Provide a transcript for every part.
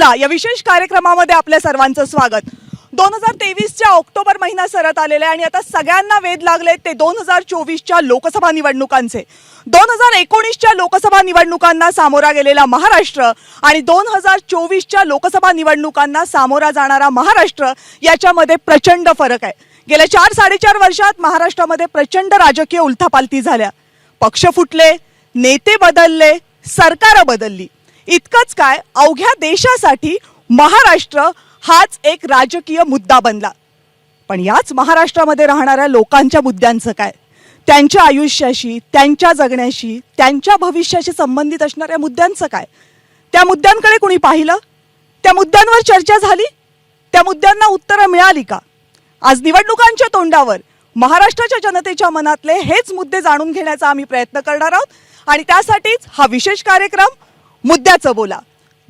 बोला या विशेष कार्यक्रमामध्ये आपल्या सर्वांचं स्वागत। 2023च्या ऑक्टोबर महिना सरत आलेला आहे आणि आता सगळ्यांना वेध लागले ते 2024च्या लोकसभा निवडणुकांचे। 2019च्या लोकसभा निवडणुकांना सामोरा गेलेला महाराष्ट्र आणि 2024च्या लोकसभा निवडणुकांना सामोरा जाणारा महाराष्ट्र याच्यामध्ये प्रचंड फरक आहे। गेल्या 4-4.5 वर्षात महाराष्ट्रामध्ये प्रचंड राजकीय उलथापालथी झाल्या, पक्ष फुटले, नेते बदलले, सरकार बदलली। इतकंच काय, अवघ्या देशासाठी महाराष्ट्र हाच एक राजकीय मुद्दा बनला। पण याच महाराष्ट्रामध्ये राहणाऱ्या लोकांच्या मुद्द्यांचं काय, त्यांच्या आयुष्याशी, त्यांच्या जगण्याशी, त्यांच्या भविष्याशी संबंधित असणाऱ्या मुद्द्यांचं काय? त्या मुद्द्यांकडे कोणी पाहिलं? त्या मुद्द्यांवर चर्चा झाली? त्या मुद्द्यांना उत्तरं मिळाली का? आज निवडणुकांच्या तोंडावर महाराष्ट्राच्या जनतेच्या मनातले हेच मुद्दे जाणून घेण्याचा आम्ही प्रयत्न करणार आहोत आणि त्यासाठीच हा विशेष कार्यक्रम मुद्द्याचं बोला।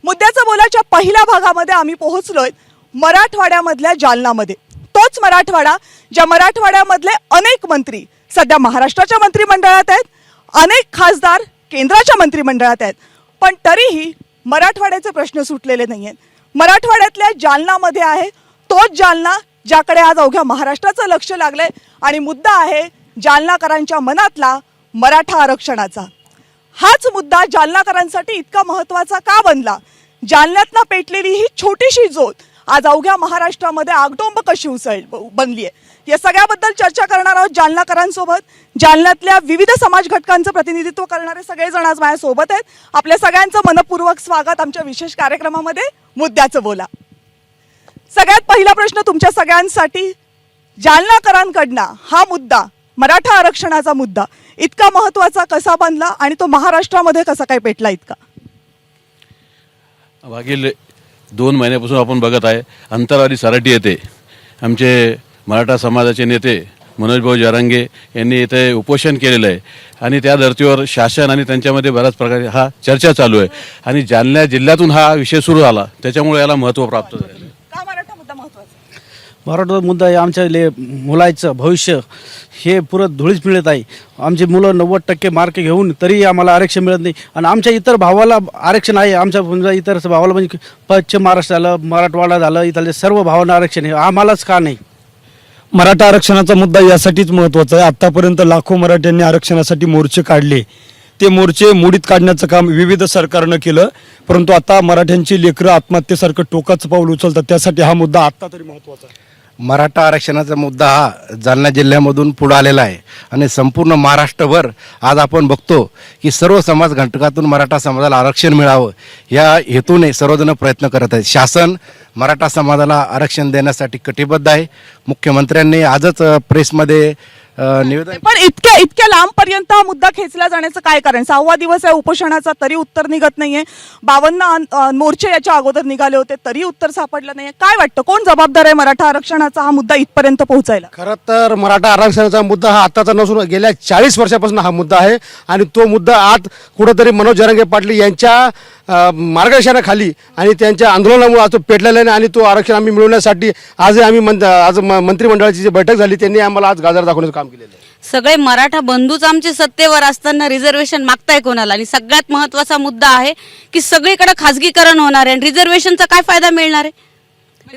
मुद्द्याचं बोलाच्या पहिल्या भागामध्ये आम्ही पोहोचलोय मराठवाड्यामधल्या जालनामध्ये। तोच मराठवाडा ज्या मराठवाड्यामधले अनेक मंत्री सध्या महाराष्ट्राच्या मंत्रिमंडळात आहेत, अनेक खासदार केंद्राच्या मंत्रिमंडळात आहेत, पण तरीही मराठवाड्याचे प्रश्न सुटलेले नाहीयेत। मराठवाड्यातल्या जालनामध्ये आहे तोच जालना ज्याकडे आज अवघ्या महाराष्ट्राचं लक्ष लागलंय आणि मुद्दा आहे जालनाकरांच्या मनातला मराठा आरक्षणाचा। हाच मुद्दा जालनाकरांसाठी इतका महत्त्वाचा का बनला? जालन्यातनं पेटलेली ही छोटीशी ज्योत आज अवघ्या महाराष्ट्रामध्ये आगडोंब कशी बनली आहे, या सगळ्याबद्दल चर्चा करणार आहोत जालनाकरांसोबत। जालन्यातल्या विविध समाज घटकांचं प्रतिनिधित्व करणारे सगळेजण आज माझ्यासोबत आहेत। आपल्या सगळ्यांचं मनपूर्वक स्वागत आमच्या विशेष कार्यक्रमामध्ये मुद्द्याचं बोला। सगळ्यात पहिला प्रश्न तुमच्या सगळ्यांसाठी, जालनाकरांकडनं हा मुद्दा मराठा आरक्षणाचा मुद्दा इतका महत्त्वाचा कसा बनला आणि तो महाराष्ट्रामध्ये कसा काय पेटला इतका? मागील 2 महिन्यापासून आपण बघत आहे अंतरवाली सराटी येथे आमचे मराठा समाजाचे नेते मनोज भाऊ जरांगे यांनी इथे उपोषण केलेलं आहे आणि त्या धर्तीवर शासन आणि त्यांच्यामध्ये बऱ्याच प्रकारे हा चर्चा चालू आहे आणि जालना जिल्ह्यातून हा विषय सुरू झाला, त्याच्यामुळे याला महत्त्व प्राप्त झालं। का मराठा मुद्दा महत्त्वाचा? मराठा मुद्दा आहे, आमच्या मुलाचं भविष्य हे पुरं धुळीच मिळत आहे। आमची मुलं 90% मार्क घेऊन तरी आम्हाला आरक्षण मिळत नाही आणि आमच्या इतर भावाला आरक्षण आहे। आमच्या इतर भावाला म्हणजे पश्चिम महाराष्ट्र झालं, मराठवाडा झालं, इथले सर्व भावांना आरक्षण आहे, आम्हालाच का नाही? मराठा आरक्षणाचा मुद्दा यासाठीच महत्त्वाचा आहे। आतापर्यंत लाखो मराठ्यांनी आरक्षणासाठी मोर्चे काढले, ते मोर्चे मोडीत काढण्याचं काम विविध सरकारनं केलं, परंतु आता मराठ्यांची लेकरं आत्महत्येसारखं टोकाचं पाऊल उचलतात, त्यासाठी हा मुद्दा आता तरी महत्त्वाचा आहे। मराठा आरक्षणाचा मुद्दा हा जालना जिल्ह्यामधून पुढे आलेला आहे आणि संपूर्ण महाराष्ट्रभर आज आपण बघतो की सर्व समाज घटकातून मराठा समाजाला आरक्षण मिळावं या हेतूने सर्वजण प्रयत्न करत आहेत। शासन मराठा समाजाला आरक्षण देण्यासाठी कटिबद्ध आहे। मुख्यमंत्र्यांनी आजच प्रेसमध्ये निवेदन, पण इतक्या लांबपर्यंत हा मुद्दा खेचला जाण्याचं काय कारण? 6वा दिवस आहे उपोषणाचा तरी उत्तर निघत नाहीये। 52 मोर्चे याच्या अगोदर निघाले होते तरी उत्तर सापडलं नाहीये। काय वाटतं, कोण जबाबदार आहे मराठा आरक्षणाचा हा मुद्दा इथपर्यंत पोहोचायला? खरं तर मराठा आरक्षणाचा मुद्दा हा आताचा नसून गेल्या 40 वर्षापासून हा मुद्दा आहे आणि तो मुद्दा आज कुठेतरी मनोज जरांगे पाटील यांच्या मार्गदर्शनाखाली आणि त्यांच्या आंदोलनामुळे आज तो पेटलेला आहे आणि तो आरक्षण आम्ही मिळवण्यासाठी आज मंत्रिमंडळाची जी बैठक झाली त्यांनी आम्हाला आज गाजर दाखवण्याचं काम केलेलं आहे। सगळे मराठा बंधूच आमचे सत्तेवर असताना रिझर्वेशन मागताय कोणाला? आणि सगळ्यात महत्त्वाचा मुद्दा आहे की सगळीकडे खासगीकरण होणार आहे आणि रिझर्वेशनचा काय फायदा मिळणार आहे?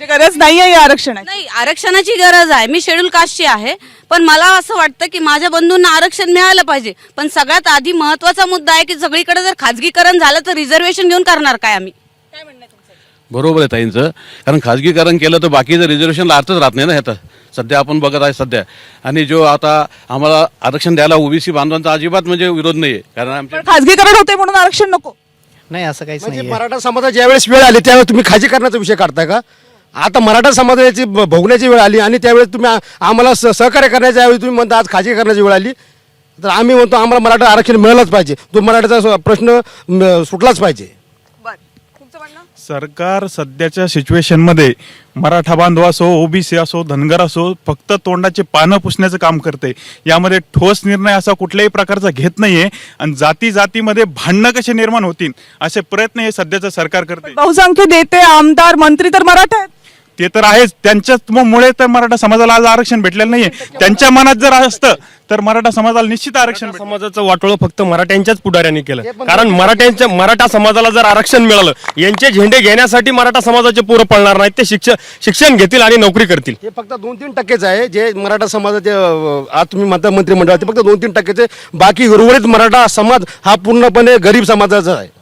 गरज नाहीये या आरक्षणाची? नाही, आरक्षणाची गरज आहे। मी शेड्यूल कास्टची आहे, पण मला असं वाटतं की माझ्या बंधूंना आरक्षण मिळालं पाहिजे। पण सगळ्यात आधी महत्त्वाचा मुद्दा आहे की सगळीकडे जर खासगीकरण झालं तर रिझर्वेशन घेऊन करणार काय आम्ही? काय म्हणणं आहे तुमचं? बरोबर आहे ताईंचं, कारण खाजगीकरण केलं तर बाकीचं रिझर्वेशनला अर्थच राहत नाही ना। ह्यात सध्या आपण बघत आहे सध्या, आणि जो आता आम्हाला आरक्षण द्यायला ओबीसी बांधवांचा अजिबात म्हणजे विरोध नाही आहे, कारण आमच्या खासगीकरण होते म्हणून आरक्षण नको? नाही, असं काहीच म्हणजे नाही। मराठा समाजाची ज्यावेळेस वेळ आली त्यावेळेस तुम्ही खाजगीकरणाचा विषय काढताय का? आता मराठा समाजाची भोगण्याची वेळ आली आणि त्यावेळेस तुम्ही आम्हाला सहकार्य करण्याच्या ऐवजी तुम्ही म्हणता आज खाजगीकरणाची वेळ आली, तर आम्ही म्हणतो आम्हाला मराठा आरक्षण मिळालंच पाहिजे, तो मराठाचा प्रश्न सुटलाच पाहिजे। सरकार सध्याच्या सिच्युएशनमध्ये मराठा बांधव असो, ओबीसी असो, धनगर असो, फक्त तोंडाचे पानं पुसण्याचं काम करते। यामध्ये ठोस निर्णय असा कुठल्याही प्रकारचा घेत नाहीये आणि जातीमध्ये भांडणं कसे निर्माण होतील असे प्रयत्न हे सध्याचं सरकार करते। बहुसंख्य नेते, आमदार, मंत्री तर मराठा आहेत। ते तर आहेच, त्यांच्यामुळे तर मराठा समाजाला आज आरक्षण भेटलेलं नाहीये. त्यांच्या मनात जर असतं तर मराठा समाजाला निश्चित आरक्षण भेटलं. समाजाचं वाटोळं फक्त मराठ्यांच्याच पुढाऱ्यांनी केलं. कारण मराठा समाजाला जर आरक्षण मिळालं, यांचे झेंडे घेण्यासाठी मराठा समाजाचे पोरं पळणार नाहीत. ते शिक्षण घेतील आणि नोकरी करतील. हे फक्त 2-3% आहे जे मराठा समाजाचे आज तुम्ही म्हणता मंत्रिमंडळात, ते फक्त 2-3%. बाकी उर्वरित मराठा समाज हा पूर्णपणे गरीब समाजाचा आहे.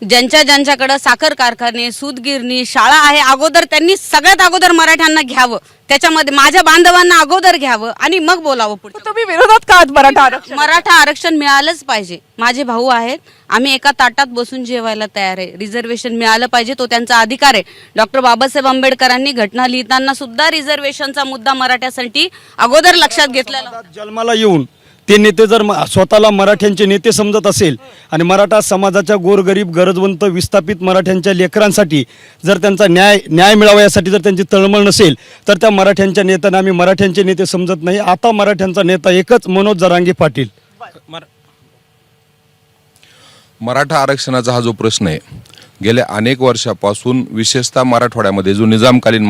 ज्यांच्याकडे साखर कारखाने, सूतगिरणी, शाळा आहे, अगोदर त्यांनी सगळ्यात अगोदर मराठ्यांना घ्यावं, त्याच्यामध्ये माझ्या बांधवांना अगोदर घ्यावं आणि मग बोलावं पुढे. तुम्ही विरोधात का आहात मराठा आरक्षण? मराठा आरक्षण मिळालंच पाहिजे. माझे भाऊ आहेत, आम्ही एका ताटात बसून जेवायला तयार आहे. रिझर्वेशन मिळालं पाहिजे, तो त्यांचा अधिकार आहे. डॉक्टर बाबासाहेब आंबेडकरांनी घटना लिहिताना सुद्धा रिझर्वेशनचा मुद्दा मराठ्यासाठी अगोदर लक्षात घेतलेला. जन्माला येऊन ते नेते जर स्वतःला मराठ्यांचे नेते समजत असेल आणि मराठा समाजाच्या गोरगरीब गरजवंत विस्थापित मराठ्यांच्या लेकरांसाठी जर त्यांचा न्याय मिळावा यासाठी जर त्यांची तळमळ नसेल तर त्या मराठ्यांच्या नेत्यांना आम्ही मराठ्यांचे नेते समजत नाही. आता मराठ्यांचा नेता एकच, मनोज जरांगे पाटील. मराठा आरक्षणाचा हा जो प्रश्न आहे, गेल्या अनेक वर्षापासून विशेषतः मराठवाड्यामध्ये जो निजामकालीन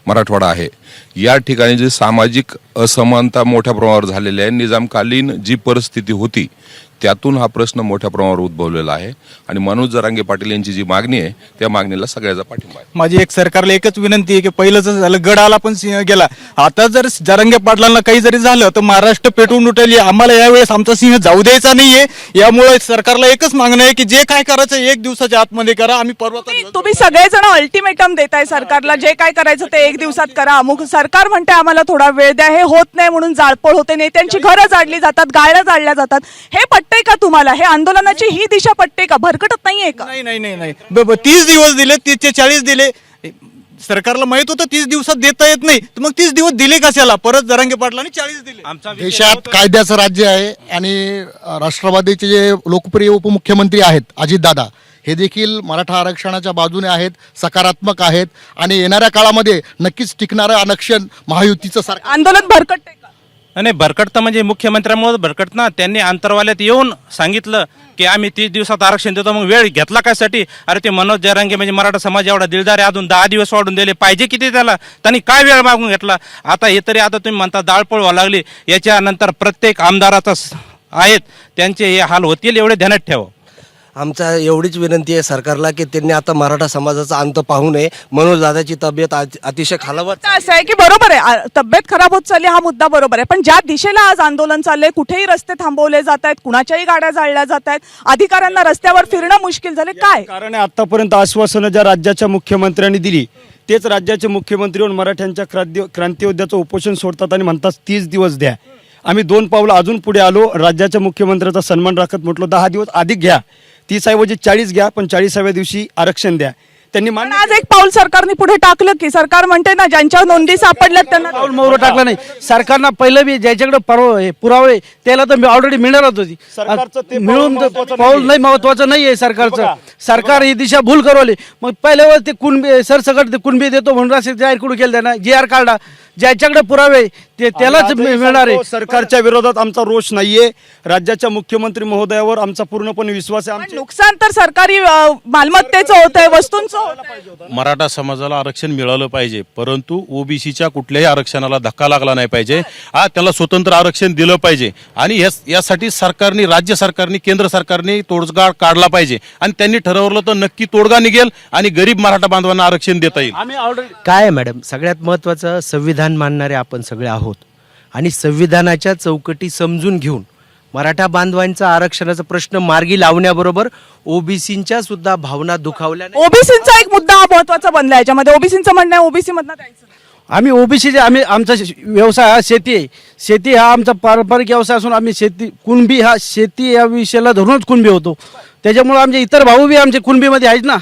मराठवाडा आहे, या ठिकाणी जी सामाजिक असमानता मोठ्या प्रमाणावर झालेली आहे, निजामकालीन जी परिस्थिती होती त्यातून हा प्रश्न मोठ्या प्रमाणावर उद्भवलेला आहे. आणि मनोज जरांगे पाटील यांची जी मागणी आहे त्या मागणीला सगळ्याचा पाठिंबा आहे. माझी एक सरकारला एकच विनंती आहे की पहिलं जर झालं गडाला पण सिंह गेला, आता जर जरांगे पाटलांना काही जरी झालं तर महाराष्ट्र पेटवून उठेल. आम्हाला यावेळेस आमचा सिंह जाऊ द्यायचा नाहीये. यामुळे सरकारला एकच मागणं आहे की जे काय करायचं 1 दिवसाच्या आतमध्ये करा. आम्ही तुम्ही सगळेजण अल्टिमेटम देताय सरकारला, जे काय करायचं ते 1 दिवसात करा. अमुक सरकार म्हणते आम्हाला थोडा वेळ द्या. हे होत नाही म्हणून जाळपोळ होते, नेत्यांची घरं जाळली जातात, गाड्या जाळल्या जातात. हे पटतंय का तुम्हाला? हे आंदोलनाची ही दिशा पटते का? भरकटत नाहीये का? नाही 30 दिवस दिले, 30 ते 40 दिले. सरकारला माहित होतं 30 दिवसात देता येत नाही, तर मग 30 दिवस दिले कशाला? परत जरांगे पाटलांनी 40 दिले. देशात कायद्याचं राज्य आहे आणि राष्ट्रवादीचे जे लोकप्रिय उपमुख्यमंत्री आहेत अजितदादा, हे देखील मराठा आरक्षणाच्या बाजूने आहेत, सकारात्मक आहेत आणि येणाऱ्या काळामध्ये नक्कीच टिकणारं आरक्षण महायुतीचं सरकार. आंदोलन भरकटते का? नाही, भरकटतं म्हणजे मुख्यमंत्र्यांमुळे भरकट ना. त्यांनी अंतरवाल्यात येऊन सांगितलं की आम्ही 30 दिवसात आरक्षण देतो. मग वेळ घेतला कशासाठी? अरे ते मनोज जरांगे म्हणजे मराठा समाज एवढा दिलदार आहे, अजून 10 दिवस वाढून दिले पाहिजे किती त्याला? त्यांनी काय वेळ मागून घेतला? आता हे तरी आता तुम्ही म्हणता दाळपोळ व्हायला लागली. याच्यानंतर प्रत्येक आमदाराचा आहेत त्यांचे हे हाल होतील एवढे ध्यानात ठेवा. आमचा एवढीच विनंती आहे सरकारला की त्यांनी आता मराठा समाजाचा अंत पाहू नये. मनोज दादाची तब्येत अतिशय खालावत असं आहे की बरोबर आहे, तब्येत खराब होत चालली, हा मुद्दा बरोबर आहे. पण ज्या दिशेला आज आंदोलन चाललंय, कुठेही रस्ते थांबवले जात आहेत, कुणाच्याही गाड्या जाळल्या जात आहेत, अधिकाऱ्यांना रस्त्यावर फिरणं मुश्किल झाले. काय कारण आतापर्यंत आश्वासनं ज्या राज्याच्या मुख्यमंत्र्यांनी दिली तेच राज्याचे मुख्यमंत्री होऊन मराठ्यांच्या क्रांतियोद्ध्याचं उपोषण सोडतात आणि म्हणतात 30 दिवस द्या. आम्ही 2 पावलं अजून पुढे आलो, राज्याच्या मुख्यमंत्र्याचा सन्मान राखत म्हटलो 10 दिवस अधिक घ्या, 30 ऐवजी 40 घ्या, पण 40व्या दिवशी आरक्षण द्या. त्यांनी पण आज एक पाऊल सरकारने पुढे टाकलं की सरकार म्हणते ना ज्यांच्या नोंदी सापडल्यात त्यांना पाऊल मोहर टाकलं नाही. सरकारनं पहिलं बी ज्याच्याकडे पुरावे त्याला तर ऑलरेडी मिळणारच होती. सरकारचं ते मिळून पाऊल महत्त्वाचं पाऊल नाही महत्वाचं नाहीये सरकारचं. सरकार ही दिशा भूल करवली. मग पहिल्यावर ते कुणबी सरसकट ते कुणबी देतो म्हणून असे जाहीर कुठे केलं त्यांना GR काढला. ज्याच्याकडे पुरावे ते त्यालाच मिळणार आहे. सरकारच्या विरोधात आमचा रोष नाहीये, राज्याच्या मुख्यमंत्री महोदयावर आमचा पूर्णपणे विश्वास आहे. पण नुकसान तर सरकारी मालमत्तेचं होतंय, वस्तूंचं होतंय. मराठा समाजाला आरक्षण मिळालं पाहिजे, परंतु ओबीसीच्या कुठल्याही आरक्षणाला धक्का लागला नाही पाहिजे. त्याला स्वतंत्र आरक्षण दिलं पाहिजे आणि यासाठी सरकारने, राज्य सरकारने, केंद्र सरकारने तोडगा काढला पाहिजे आणि त्यांनी ठरवलं तर नक्की तोडगा निघेल आणि गरीब मराठा बांधवांना आरक्षण देता येईल. काय आहे मॅडम, सगळ्यात महत्त्वाचं संविधान मानणारे आपण सगळे आहोत आणि संविधानाच्या चौकटी समजून घेऊन मराठा बांधवांचा आरक्षणाचा प्रश्न मार्गी लावण्याबरोबर ओबीसींच्या सुद्धा भावना दुखावल्या. ओबीसीचा एक मुद्दा हा महत्वाचा बनला. याच्यामध्ये ओबीसीचं म्हणणं आहे ओबीसी मधनं द्यायचं. आम्ही ओबीसीचे आमचा व्यवसाय हा शेती आहे. शेती हा आमचा पारंपरिक व्यवसाय असून आम्ही कुणबी हा शेती या विषयाला धरूनच कुणबी होतो. त्याच्यामुळे आमचे इतर भाऊ बी आमचे कुणबीमध्ये आहेत ना.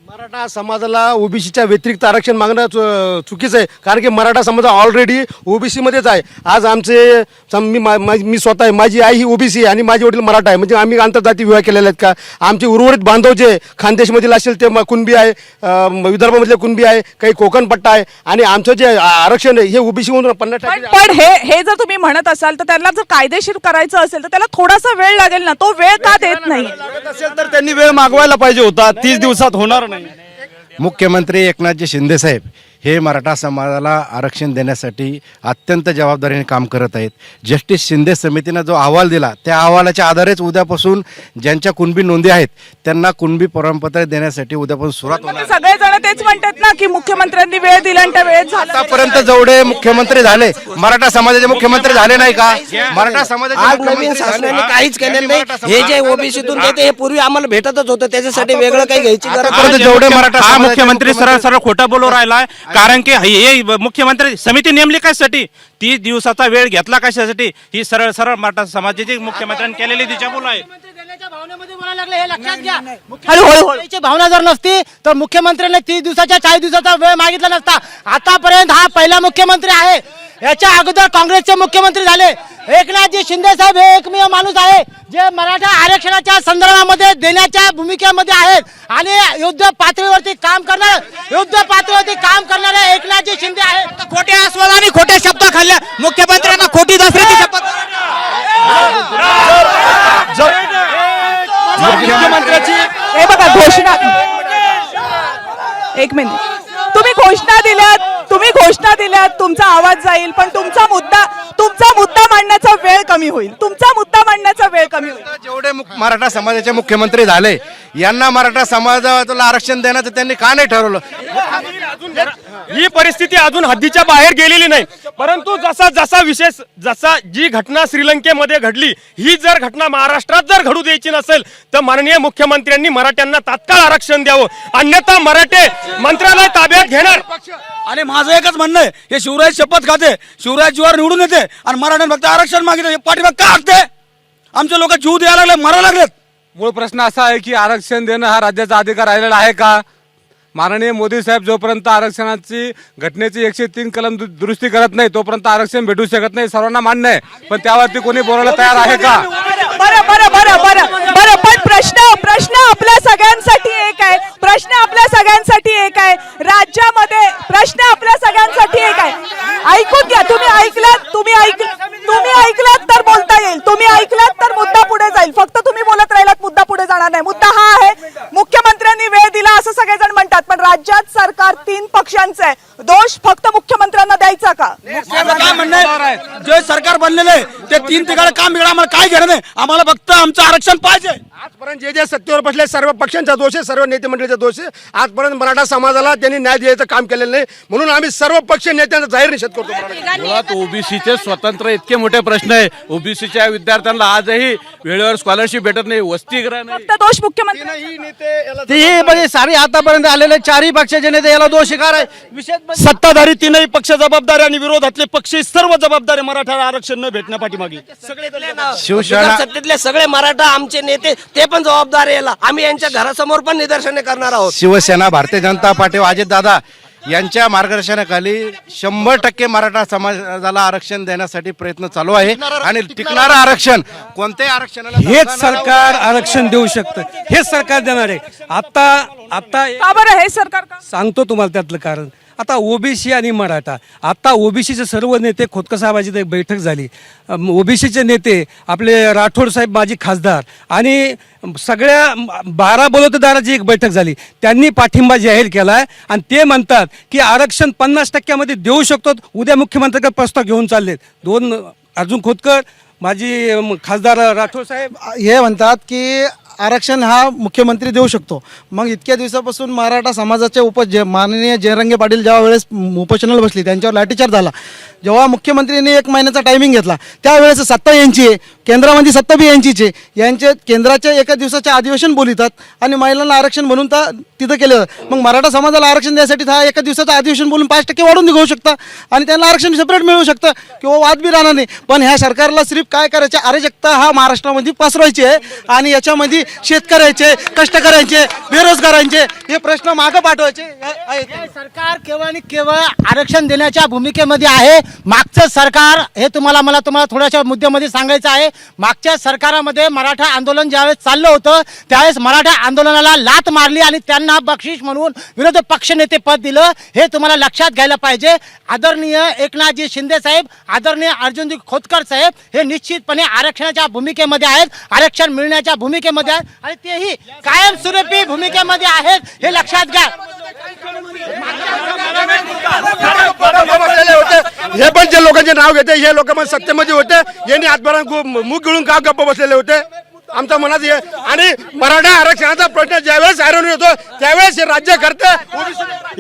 मराठा समाजाला ओबीसीच्या व्यतिरिक्त आरक्षण मागणं चुकीचं आहे. कारण की मराठा समाज ऑलरेडी ओबीसी मध्येच आहे. आज आमचे मी स्वतः आहे, माझी आई ही ओबीसी आहे आणि माझे वडील मराठा आहे. म्हणजे आम्ही आंतरजाती विवाह केलेले आहेत का? आमचे उर्वरित बांधव जे खानदेशमधील असेल ते कुणबी आहे, विदर्भामधले कुणबी आहे, काही कोकण पट्टा आहे आणि आमचं जे आरक्षण आहे हे ओबीसी म्हणून 50%. पण हे जर तुम्ही म्हणत असाल तर त्याला जर कायदेशीर करायचं असेल तर त्याला थोडासा वेळ लागेल ना. तो वेळ का देत नाही? असेल तर त्यांनी वेळ मागवायला पाहिजे होता. 30 दिवसात होणार नाही. मुख्यमंत्री एकनाथजी शिंदेसाहेब हे मराठा समाजाला आरक्षण देण्यासाठी अत्यंत जबाबदारीने काम करत आहेत. जस्टिस शिंदे समितीनं जो अहवाल दिला त्या अहवालाच्या आधारेच उद्यापासून ज्यांच्या कुणबी नोंदी आहेत त्यांना कुणबी प्रमाणपत्र देण्यासाठी उद्यापासून सुरुवात होणार. सगळेजण तेच म्हणतात ना की मुख्यमंत्र्यांनी वेळ दिला आणि त्या वेळेत झालं. आतापर्यंत जेवढे मुख्यमंत्री झाले मराठा समाजाचे मुख्यमंत्री झाले नाही का? मराठा समाजाचे आज मुख्यमंत्री नवीन झाले. शासनाने काहीच केलेलं नाही. मराठा हे जे समाज- ओबीसीतून देते हे पूर्वी आम्हाला भेटतच होतं, त्याच्यासाठी वेगळं काही घ्यायची गरज नाही. आतापर्यंत जेवढे मराठा हा समाजाचे मुख्यमंत्री सरळ सरळ खोटं बोलू राहिलाय. कारण की हे मुख्यमंत्री समिती नेमली कशासाठी? 30 दिवसाचा वेळ घेतला कशासाठी? ही सरळ सरळ मराठा समाजाची मुख्यमंत्र्यांनी केलेली दिशाभूल आहे. हळूहळू भावना जर नसती तर मुख्यमंत्र्यांनी 30 दिवसाच्या 40 दिवसाचा वेळ मागितला नसता. आतापर्यंत हा पहिला मुख्यमंत्री आहे. याच्या अगोदर काँग्रेसचे मुख्यमंत्री झाले. एकनाथजी शिंदे साहेब हे एकमेव माणूस आहे जे मराठा आरक्षणाच्या संदर्भामध्ये देण्याच्या भूमिकेमध्ये आहेत आणि युद्ध पातळीवरती काम करणारे एकनाथजी शिंदे आहेत. खोट्या आश्वासाने खोट्या शब्द खाल्ल्या मुख्यमंत्र्यांना खोटी दसऱ्याची शपथ. मुख्यमंत्र्याची हे बघा घोषणा. एक मिनिट. तुम्ही घोषणा दिल्यात तुमचा आवाज जाईल पण तुमचा मुद्दा मांडण्याचा वेळ कमी होईल. जेवढे मराठा समाजाचे मुख्यमंत्री झाले यांना मराठा समाजाला आरक्षण देण्याचं त्यांनी का नाही ठरवलं? ही परिस्थिती अजून हद्दीच्या बाहेर गेलेली नाही, परंतु जसा जी घटना श्रीलंकेमध्ये घडली ही जर घटना महाराष्ट्रात जर घडू द्यायची नसेल तर माननीय मुख्यमंत्र्यांनी मराठ्यांना तात्काळ आरक्षण द्यावं, अन्यथा मराठे मंत्रालय ताब्यात घेणार. आणि माझं एकच म्हणणं आहे, हे शिवराज शपथ खाते, शिवराज जीवावर निवडून येते आणि मराठ्यांना फक्त आरक्षण मागितलं. पाठीमाग का हटते? आमचे लोक जीव द्यायला लागले, मरायला लागलेत. मूळ प्रश्न असा आहे की आरक्षण देणं हा राज्याचा अधिकार राहिलेला आहे का? माननीय मोदी साहेब जोपर्यंत आरक्षणाची घटनेची 103 कलम दुरुस्ती करत नाही तोपर्यंत आरक्षण भेटू शकत नाही, सर्वांना मान्य आहे. पण त्यावरती कोणी बोलायला तयार आहे का? बरं पण प्रश्न आपल्या सगळ्यांसाठी एक आहे. राज्यामध्ये प्रश्न आपल्या सगळ्यांसाठी एक आहे. ऐकून घ्या. तुम्ही ऐकलात तर बोलता येईल. तुम्ही ऐकलात तर मुद्दा पुढे जाईल. फक्त तुम्ही बोलत राहिलात मुद्दा पुढे जाणार नाही. मुद्दा हा आहे, मुख्यमंत्र्यांनी वेळ दिला असं सगळेजण म्हणतात पण राज्यात सरकार 3 पक्षांचं आहे. दोष फक्त मुख्यमंत्र्यांना द्यायचा का? काय म्हणणं आहे, जे सरकार बनलेलं आहे ते 3 ठिकाणी काम बिघडा, आम्हाला काय घेणं नाही. आम्हाला फक्त आमचं आरक्षण पाहिजे. आजपर्यंत जे सत्तेवर बसले सर्व पक्षांचा दोष आहे, सर्व नेते मंडळीचा दोष आहे. आजपर्यंत मराठा समाजाला त्यांनी न्याय द्यायचं काम केलेलं नाही, म्हणून आम्ही सर्व पक्ष नेत्यांचा जाहीर निषेध करतो. मुळात ओबीसीचे स्वतंत्र इतके मोठे प्रश्न आहे. ओबीसीच्या विद्यार्थ्यांना आजही वेळेवर स्कॉलरशिप भेटत नाही, वसतिगृह नाही. फक्त दोष मुख्यमंत्री. ती म्हणजे सारी आतापर्यंत आलेले 4ही पक्षाचे नेते याला दोष स्वीकार आहे. विशेष सत्ताधारी 3ही पक्ष जबाबदारी आणि विरोधातले पक्ष सर्व जबाबदारी मराठा आरक्षण न भेटण्या पाठीमागे. शिवसेना सत्तेतले सगळे मराठा आमचे नेते ते पण जबाबदार आहे याला. आम्ही यांच्या घरासमोर पण निदर्शने करणार आहोत. शिवसेना, भारतीय जनता पार्टी, अजितदादा यांच्या मार्गदर्शनाखाली 100% मराठा समाजाला आरक्षण देण्यासाठी प्रयत्न चालू आहे आणि टिकणारं आरक्षण कोणत्याही आरक्षणाला हेच सरकार आरक्षण देऊ शकतं, हेच सरकार देणार आहे. आता का बरं हे सरकार का? सांगतो तुम्हाला त्यातलं कारण. आता ओबीसी आणि मराठा, आता ओबीसीचे सर्व नेते, खोतकर साहेबाची एक बैठक झाली, ओबीसीचे नेते आपले राठोड साहेब माजी खासदार आणि सगळ्या 12 बलुतेदाराची एक बैठक झाली. त्यांनी पाठिंबा जाहीर केला आहे आणि ते म्हणतात की आरक्षण 50% देऊ शकतो. उद्या मुख्यमंत्र्याकडे प्रस्ताव घेऊन चाललेत 2 अर्जुन खोतकर माजी खासदार राठोड साहेब. हे म्हणतात की आरक्षण हा मुख्यमंत्री देऊ शकतो. मग इतक्या दिवसापासून मराठा समाजाचे माननीय जयरंगे पाटील ज्या वेळेस उपोषणाला बसली त्यांच्यावर लाठीचार्ज झाला. जेव्हा मुख्यमंत्र्यांनी 1 महिन्याचा टायमिंग घेतला त्यावेळेस सत्ता यांची आहे, केंद्रामध्ये सत्ता बी यांचीच आहे. यांचे केंद्राच्या 1 दिवसाचे अधिवेशन बोलतात आणि महिलांना आरक्षण म्हणून तर तिथं केलं. मग मराठा समाजाला आरक्षण द्यायसाठी हा 1 दिवसाचं अधिवेशन बोलून 5% वाढून निघू शकता आणि त्यांना आरक्षण सेपरेट मिळू शकतं किंवा वाद बी राहणार नाही. पण ह्या सरकारला सिर्फ काय करायचे, अराजकता हा महाराष्ट्रामध्ये पसरवायची आहे आणि याच्यामध्ये शेतकऱ्याचे, कष्टकऱ्यांचे, बेरोजगारांचे हे प्रश्न मागं पाठवायचे. सरकार केवळ आणि केवळ आरक्षण देण्याच्या भूमिकेमध्ये आहे. मागचं सरकार हे मला तुम्हाला थोड्याशा मुद्द्यामध्ये सांगायचं आहे. मागच्या सरकारामध्ये मराठा आंदोलन ज्यावेळेस चाललं होतं त्यावेळेस मराठा आंदोलनाला लाथ मारली आणि त्यांना बक्षीस म्हणून विरोधी पक्षनेते पद दिलं. हे तुम्हाला लक्षात घ्यायला पाहिजे. आदरणीय एकनाथजी शिंदे साहेब, आदरणीय अर्जुनजी खोतकर साहेब हे निश्चितपणे आरक्षणाच्या भूमिकेमध्ये आहेत, आरक्षण मिळण्याच्या भूमिकेमध्ये आहेत आणि तेही कायमस्वरूपी भूमिकेमध्ये आहेत, हे लक्षात घ्या. हे पण जे लोकांचे नाव घेते हे लोक पण सत्तेमध्ये होते, यांनी आजपर्यंत मुख गिळून का गप्प बसलेले होते. आमच्या मनात हे आणि मराठा आरक्षणाचा प्रश्न ज्यावेळेस ऐरून येतो त्यावेळेस हे राज्यकर्ते,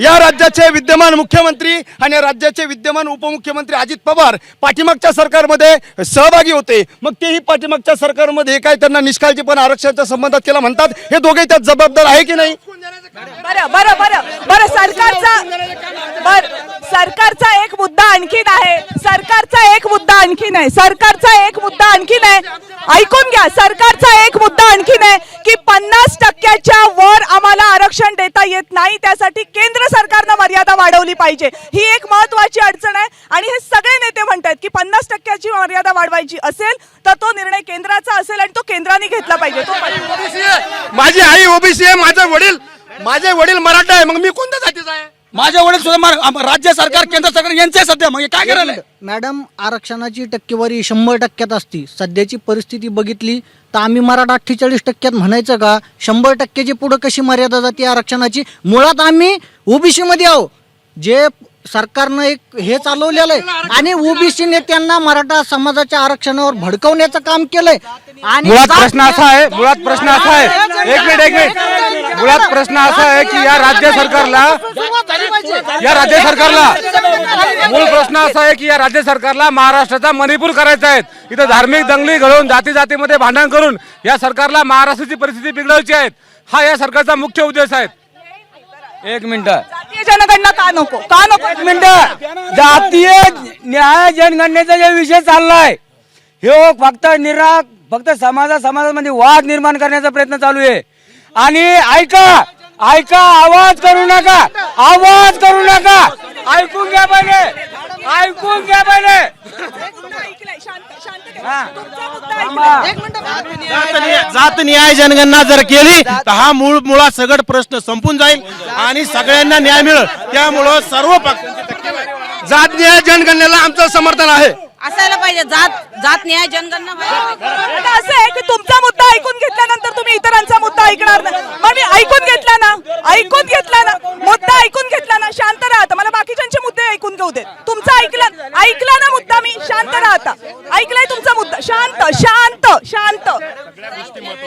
या राज्याचे विद्यमान मुख्यमंत्री आणि राज्याचे विद्यमान उपमुख्यमंत्री अजित पवार पाठीमागच्या सरकारमध्ये सहभागी होते. मग तेही पाठीमागच्या सरकारमध्ये काय त्यांना निष्काळजीपणा आरक्षणाच्या संबंधात केला म्हणतात. हे दोघे त्यात जबाबदार आहे की नाही? बरं सरकारचा एक मुद्दा आणखीन आहे. ऐकून घ्या. सरकारचा एक मुद्दा आणखीन आहे की 50% वर आम्हाला आरक्षण देता येत नाही, त्यासाठी केंद्र सरकारनं मर्यादा वाढवली पाहिजे. ही एक महत्वाची अडचण आहे आणि हे सगळे नेते म्हणतात की 50% मर्यादा वाढवायची असेल तर तो निर्णय केंद्राचा असेल आणि तो केंद्राने घेतला पाहिजे. माझी आई ओबीसी आहे, माझे वडील मराठा आहे, मग मी कोणत्या जातीचा आहे? माझ्या वडील सुद्धा राज्य सरकार केंद्र सरकार यांचे सध्या मग काय करायला? मॅडम, आरक्षणाची टक्केवारी 100% असती. सध्याची परिस्थिती बघितली तर आम्ही मराठा 48% म्हणायचं का? 100%ची पुढे कशी मर्यादा जाते आरक्षणाची? मुळात आम्ही ओबीसी मध्ये आहो. जे सरकारनं एक हे चालवलेलं आहे आणि ओबीसी नेत्यांना मराठा समाजाच्या आरक्षणावर भडकवण्याचं काम केलंय. आणि मुळात प्रश्न असा आहे एक मिनिट मुळात प्रश्न असा आहे की या राज्य सरकारला मूळ प्रश्न असा आहे की या राज्य सरकारला महाराष्ट्राचा मणिपूर करायचा आहे. इथं धार्मिक दंगली घडवून जातीमध्ये भांडण करून या सरकारला महाराष्ट्राची परिस्थिती बिघडवायची आहे. हा या सरकारचा मुख्य उद्देश आहे. एक मिनिट, जातीय जनगणना का नको? एक मिनिट. जातीय न्याय जनगणनेचा जे विषय चाललाय हे फक्त समाजामध्ये वाद निर्माण करण्याचा प्रयत्न चालू आहे. आणि ऐका आवाज करू नका ऐकून घ्या पहिले जात न्याय जनगणना जर केली तर हा मुळात सगळं प्रश्न संपून जाईल आणि सगळ्यांना न्याय मिळेल. त्यामुळं सर्व पक्षांची जात न्याय जनगणनेला आमचं समर्थन आहे. असायला पाहिजे जात न्याय जनगणना व्हायला. असं आहे की तुमचा मुद्दा ऐकून घेतल्यानंतर तुम्ही इतरांचा मुद्दा ऐकणार नाही. मग मी ऐकून घेतला ना मुद्दा ऐकून घेतला ना, शांत राहता. मला बाकीच्यांचे मुद्दे ऐकून घेऊ देत. तुमचा ऐकला ना मुद्दा, मी शांत राहता. ऐकलाय तुमचा मुद्दा. शांत.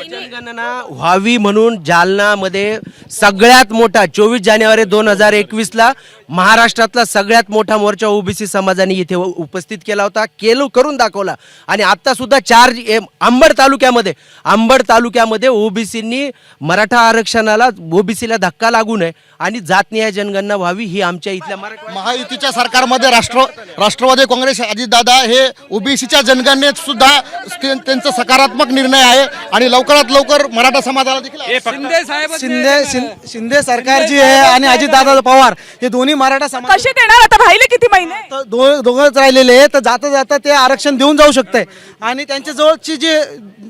जनगणना व्हावी म्हणून जालनामध्ये सगळ्यात मोठा 24 जानेवारी 2021ला महाराष्ट्रातला सगळ्यात मोठा मोर्चा ओबीसी समाजाने इथे उपस्थित केला होता, करून दाखवला. आणि आता सुद्धा अंबड तालुक्यामध्ये ओबीसींनी मराठा आरक्षणाला ओबीसीला धक्का लागू नये आणि जातनीय जनगणना व्हावी ही आमच्या इथल्या महायुतीच्या सरकारमध्ये राष्ट्रवादी काँग्रेस अजितदादा हे ओबीसीच्या जनगणनेत सुद्धा त्यांचा सकारात्मक निर्णय आहे आणि लवकरात लवकर मराठा समाजाला देखील शिंदे सरकार जी आहे आणि अजितदादा पवार हे दोन्ही मराठा समाज कसे देणार? आता राहिले किती महिने? दोघंच राहिलेले आहे. तर जाता ते आरक्षण देऊन जाऊ शकतंय. आणि त्यांच्या जवळची जे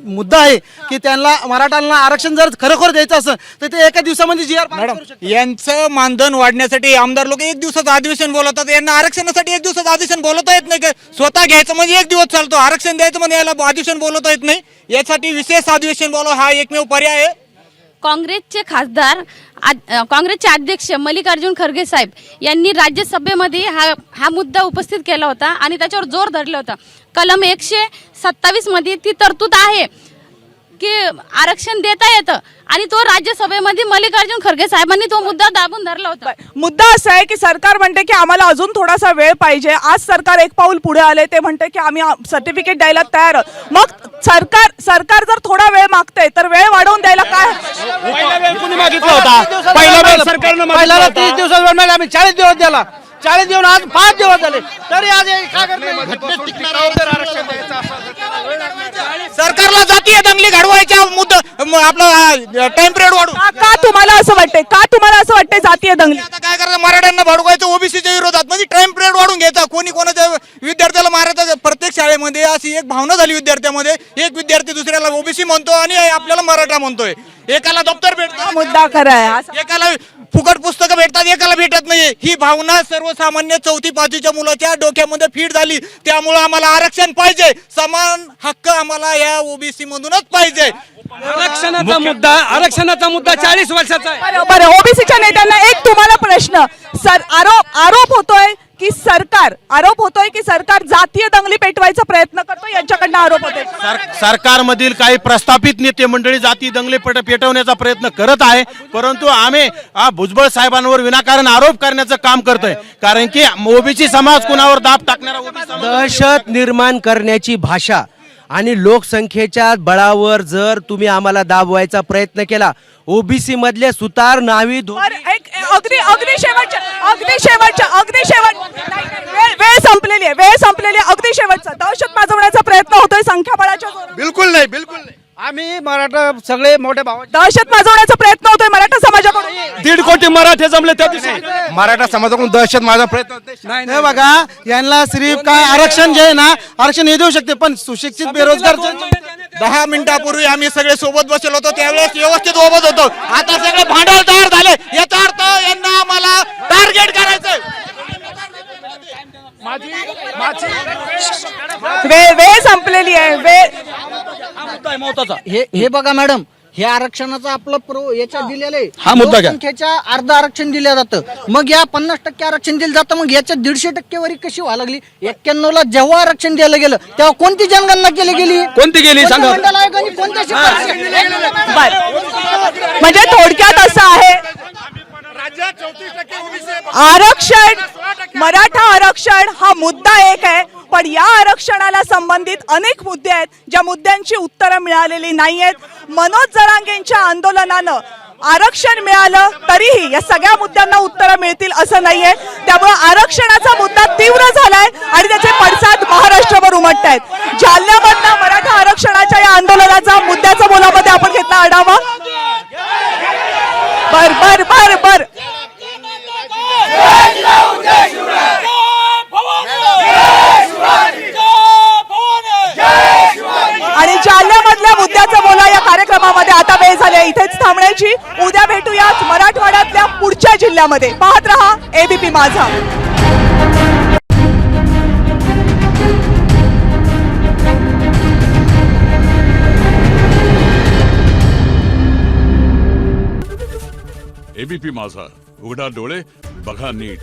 मुद्दा आहे की त्यांना मराठ्यांना आरक्षण जर खरोखर द्यायचं असेल तर ते एका दिवसामध्ये जी यांचं मानधन वाढण्यासाठी आमदार लोक एक दिवसाचं अधिवेशन बोलवतात. यांना आरक्षणासाठी एक दिवसाचं अधिवेशन बोलवता येत नाही. स्वतः घ्यायचं म्हणजे एक दिवस चालतो, आरक्षण द्यायचं म्हणजे याला अधिवेशन बोलवता येत नाही. यासाठी विशेष अधिवेशन बोलव हा एकमेव पर्याय आहे. काँग्रेसचे खासदार काँग्रेसचे अध्यक्ष मल्लिकार्जुन खरगे साहेब यांनी राज्यसभेमध्ये हा मुद्दा उपस्थित केला होता आणि त्याच्यावर जोर धरला होता. कलम 127 मध्ये ती तरतूद आहे की आरक्षण देता येतं आणि तो राज्यसभेमध्ये मल्लिकार्जुन खरगे साहेबांनी तो मुद्दा दाबून धरला होता. मुद्दा असा आहे की सरकार म्हणते की आम्हाला अजून थोडासा वेळ पाहिजे. आज सरकार एक पाऊल पुढे आले. ते म्हणते की आम्ही सर्टिफिकेट द्यायला तयार आहोत. मग सरकार जर थोडा वेळ मागते तर वेळ वाढवून द्यायला काय? पहिला वेळ कुणी मागितला होता? पहिला वेळ सरकारनं 30 दिवसात वेळ मागितला. आम्ही 40 दिवस दिला. 40 देऊन आज 5 दिवस झाले तरी आज हे काय करत नाही. सरकारला जातीय दंगली घडवायच्या मुद्दा आपला टाइम पिरियड वाढून का तुम्हाला असं वाटतंय, का तुम्हाला असं वाटतंय जातीय दंगली? आता काय करायचं, मराठ्यांना भडकवायचं ओबीसीच्या विरोधात, म्हणजे टाइम पिरियड वाढून घ्यायचा, कोणी कोणाच्या विद्यार्थ्याला मारायचं. प्रत्येक शाळेमध्ये अशी एक भावना झाली विद्यार्थ्यामध्ये, एक विद्यार्थी दुसऱ्याला ओबीसी म्हणतो आणि आपल्याला मराठा म्हणतोय. एकाला दप्तर हा भेटतं, मुद्दा खरा आहे. एकाला फुकट पुस्तकं भेटतात, एकाला भेटत नाही. ही भावना सर्वसामान्य 4वी-5वीच्या मुलाच्या डोक्यामध्ये फीड झाली. त्यामुळे आम्हाला आरक्षण पाहिजे, समान हक्क आम्हाला या ओबीसी मधूनच पाहिजे. आरक्षणाचा मुद्दा 40 वर्षाचा आहे. बरं, ओबीसीच्या नेत्यांना एक तुम्हाला प्रश्न. आरोप होतोय की सरकार जातीय दंगली पेटवायचा प्रयत्न करतो, यांच्याकडनं आरोप होतोय. सरकारमधील काही प्रस्थापित नेते मंडळी जाती दंगली पेटवण्याचा प्रयत्न करत आहे, परंतु आम्ही भुजबळ साहेबांवर विनाकारण आरोप करण्याचं काम करतोय. कारण की ओबीसी समाज कुणावर दाब टाकणारा दहशत निर्माण करण्याची भाषा आणि लोकसंख्येच्या बळावर जर तुम्ही आम्हाला दाबवायचा प्रयत्न केला, ओबीसी मधले सुतार नावी बरं, अगदी शेवटच्या वेळ संपलेली आहे. अगदी शेवटचा दहशत माजवण्याचा प्रयत्न होतोय संख्याबळाच्या जोरावर. बिलकुल नाही. आम्ही मराठा सगळे मोठे भाव दहशत माजवण्याचा प्रयत्न होतोय मराठा समाजाकडून. 1.5 कोटी मराठे जमले त्या दिवशी. मराठा समाजाकडून दहशत माझा प्रयत्न नाही बघा, यांना सिर्फ काय आरक्षण जे आहे ना, आरक्षण हे देऊ शकते, पण सुशिक्षित बेरोजगार 10 मिनिटापूर्वी आम्ही सगळे सोबत बसलो होतो, त्यावेळेस व्यवस्थित सोबत होतो. आता सगळे भांडवल तयार झाले, याचा अर्थ यांना आम्हाला टार्गेट करायचंय. वेळ संपलेली आहे. हे बघा मॅडम, हे आरक्षणाचं आपलं याच्या दिलेलं आहे. हा मुद्दा घ्या. लोकसंख्येच्या अर्ध आरक्षण दिलं जातं, मग या 50% आरक्षण दिलं जातं, मग याच्यात 150% कशी व्हायला लागली? 91ला जेव्हा आरक्षण द्यायला गेलं तेव्हा कोणती जनगणना केली गेली? कोणती गेली सांगा. मंडल आयोगाने कोणत्या शिफारशी? म्हणजे थोडक्यात असं आहे, आरक्षण, मराठा आरक्षण हा मुद्दा एक आहे, पण या आरक्षणाला संबंधित अनेक मुद्दे आहेत ज्या मुद्द्यांची उत्तरं मिळालेली नाहीयेत. मनोज जरांगेंच्या आंदोलनानं आरक्षण मिळालं तरीही या सगळ्या मुद्द्यांना उत्तरं मिळतील असं नाहीये. त्यामुळे आरक्षणाचा मुद्दा तीव्र झालाय आणि त्याचे पडसाद महाराष्ट्रभर उमटत आहेत. जालन्यामधनं मराठा आरक्षणाच्या या आंदोलनाचा मुद्द्याचा बोलामध्ये आपण घेतला आढावा. बर आणि जालन्यामधल्या मुद्द्याचा बोला या कार्यक्रमामध्ये आता वेळ झाली इथेच थांबण्याची. उद्या भेटूयात मराठवाड्यातल्या पुढच्या जिल्ह्यामध्ये. पाहत रहा एबीपी माझा. एबीपी माझा, उघडा डोळे बघा नीट.